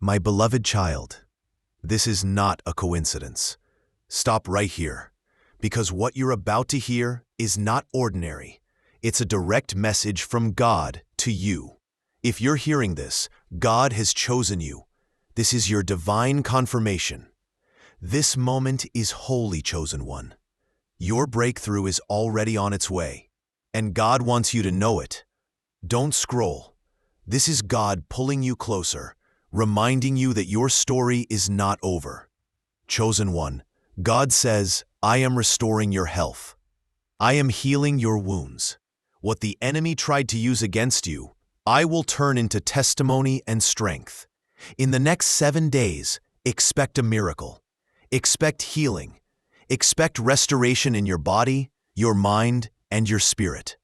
My beloved child, this is not a coincidence. Stop right here, because what you're about to hear is not ordinary. It's a direct message from God to you. If you're hearing this, God has chosen you. This is your divine confirmation. This moment is holy, chosen one. Your breakthrough is already on its way, and God wants you to know it. Don't scroll. This is God pulling you closer, reminding you that your story is not over. Chosen one, God says, I am restoring your health. I am healing your wounds. What the enemy tried to use against you, I will turn into testimony and strength. In the next 7 days, expect a miracle. Expect healing. Expect restoration in your body, your mind, and your spirit.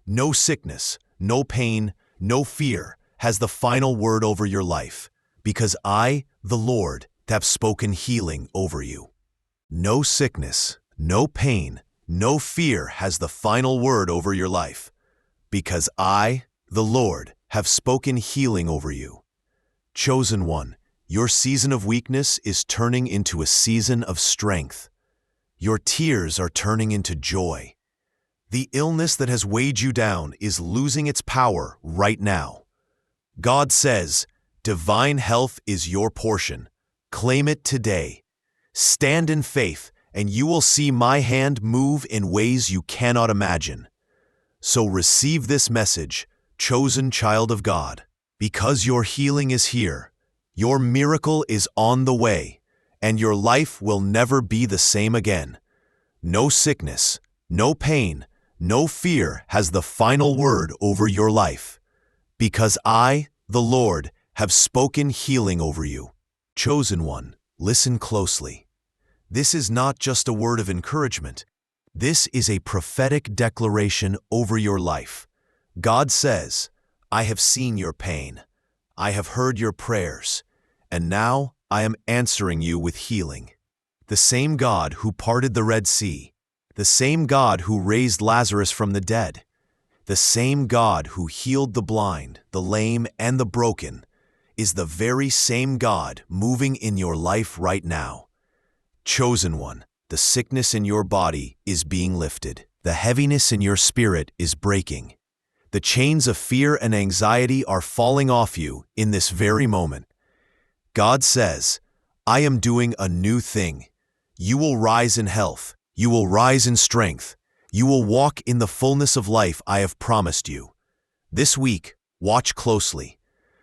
No sickness, no pain, no fear has the final word over your life, because I, the Lord, have spoken healing over you. No sickness, no pain, no fear has the final word over your life, because I, the Lord, have spoken healing over you. Chosen one, your season of weakness is turning into a season of strength. Your tears are turning into joy. The illness that has weighed you down is losing its power right now. God says, divine health is your portion. Claim it today. Stand in faith, and you will see my hand move in ways you cannot imagine. So receive this message, chosen child of God, because your healing is here. Your miracle is on the way, and your life will never be the same again. No sickness, no pain, no fear has the final word over your life, because I, the Lord, have spoken healing over you. Chosen one, listen closely. This is not just a word of encouragement. This is a prophetic declaration over your life. God says, I have seen your pain. I have heard your prayers, and now I am answering you with healing. The same God who parted the Red Sea, the same God who raised Lazarus from the dead, the same God who healed the blind, the lame, and the broken, is the very same God moving in your life right now. Chosen one, the sickness in your body is being lifted. The heaviness in your spirit is breaking. The chains of fear and anxiety are falling off you in this very moment. God says, I am doing a new thing. You will rise in health. You will rise in strength. You will walk in the fullness of life I have promised you. This week, watch closely.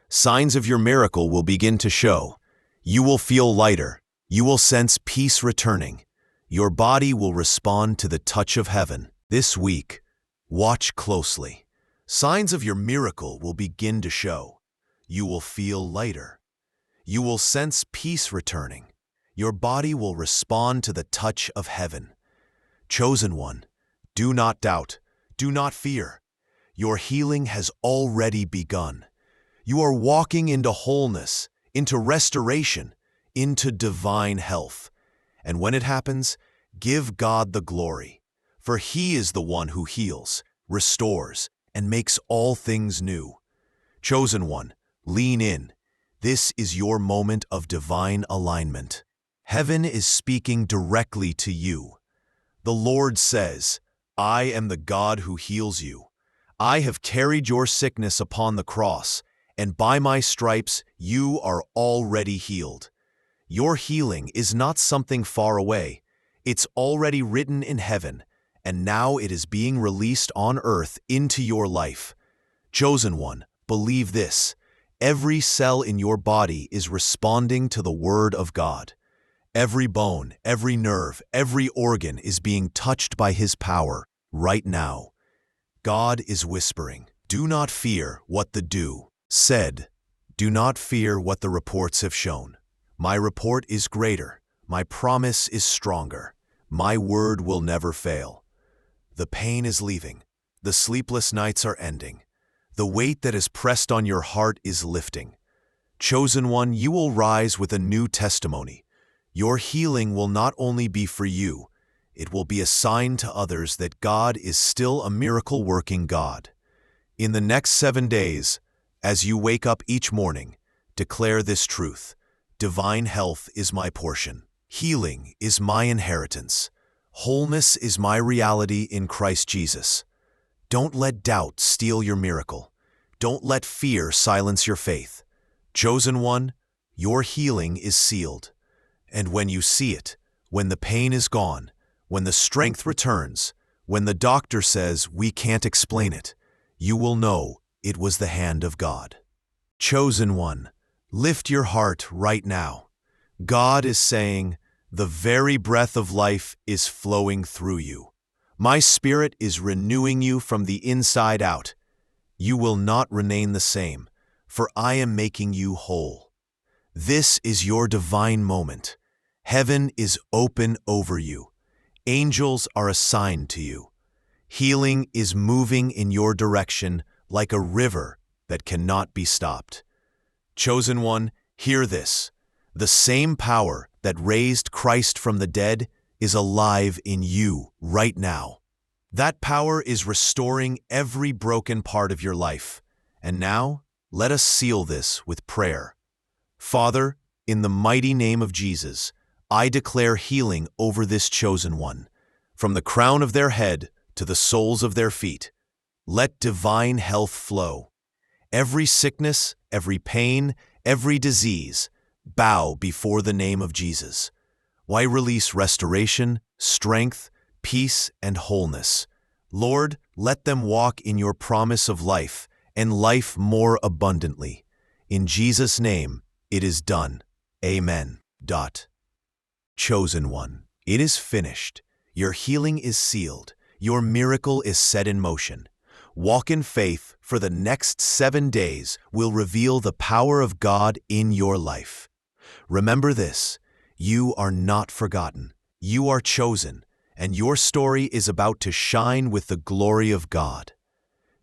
Signs of your miracle will begin to show. You will feel lighter. You will sense peace returning. Your body will respond to the touch of heaven. This week, watch closely. Signs of your miracle will begin to show. You will feel lighter. You will sense peace returning. Your body will respond to the touch of heaven. Chosen one, do not doubt, do not fear. Your healing has already begun. You are walking into wholeness, into restoration, into divine health. And when it happens, give God the glory, for He is the one who heals, restores, and makes all things new. Chosen one, lean in. This is your moment of divine alignment. Heaven is speaking directly to you. The Lord says, I am the God who heals you. I have carried your sickness upon the cross, and by my stripes you are already healed. Your healing is not something far away. It's already written in heaven, and now it is being released on earth into your life. Chosen one, believe this. Every cell in your body is responding to the word of God. Every bone, every nerve, every organ is being touched by His power right now. God is whispering, do not fear what the do said. Do not fear what the reports have shown. My report is greater. My promise is stronger. My word will never fail. The pain is leaving. The sleepless nights are ending. The weight that is pressed on your heart is lifting. Chosen one, you will rise with a new testimony. Your healing will not only be for you, it will be a sign to others that God is still a miracle-working God. In the next 7 days, as you wake up each morning, declare this truth: divine health is my portion. Healing is my inheritance. Wholeness is my reality in Christ Jesus. Don't let doubt steal your miracle. Don't let fear silence your faith. Chosen one, your healing is sealed. And when you see it, when the pain is gone, when the strength returns, when the doctor says we can't explain it, you will know it was the hand of God. Chosen one, lift your heart right now. God is saying, the very breath of life is flowing through you. My Spirit is renewing you from the inside out. You will not remain the same, for I am making you whole. This is your divine moment. Heaven is open over you. Angels are assigned to you. Healing is moving in your direction like a river that cannot be stopped. Chosen one, hear this. The same power that raised Christ from the dead is alive in you right now. That power is restoring every broken part of your life. And now, let us seal this with prayer. Father, in the mighty name of Jesus, I declare healing over this chosen one, from the crown of their head to the soles of their feet. Let divine health flow. Every sickness, every pain, every disease, bow before the name of Jesus. Why release restoration, strength, peace, and wholeness? Lord, let them walk in your promise of life and life more abundantly. In Jesus' name, it is done. Amen. Chosen one, it is finished. Your healing is sealed. Your miracle is set in motion. Walk in faith, for the next 7 days will reveal the power of God in your life. Remember this: you are not forgotten. You are chosen, and your story is about to shine with the glory of God.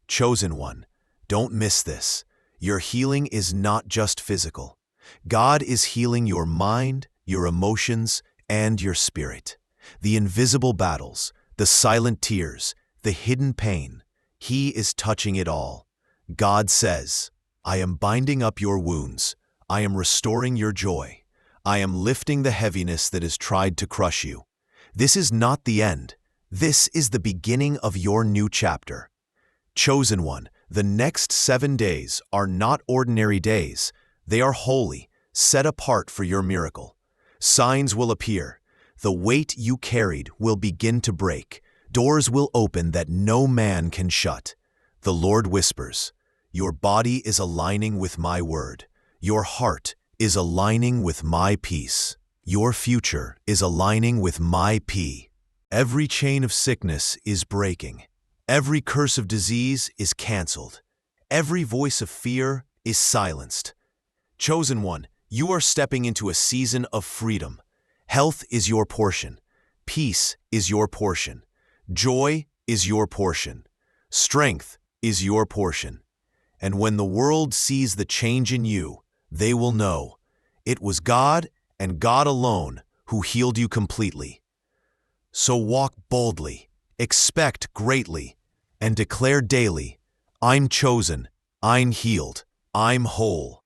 Chosen one, don't miss this. Your healing is not just physical. God is healing your mind, your emotions, and your spirit. The invisible battles, the silent tears, the hidden pain, He is touching it all. God says, I am binding up your wounds. I am restoring your joy. I am lifting the heaviness that has tried to crush you. This is not the end. This is the beginning of your new chapter. Chosen one, the next 7 days are not ordinary days. They are holy, set apart for your miracle. Signs will appear. The weight you carried will begin to break. Doors will open that no man can shut. The Lord whispers, your body is aligning with my word. Your heart is aligning with my peace. Your future is aligning with my P. Every chain of sickness is breaking. Every curse of disease is canceled. Every voice of fear is silenced. Chosen one, you are stepping into a season of freedom. Health is your portion. Peace is your portion. Joy is your portion. Strength is your portion. And when the world sees the change in you, they will know it was God and God alone who healed you completely. So walk boldly, expect greatly, and declare daily, I'm chosen, I'm healed, I'm whole.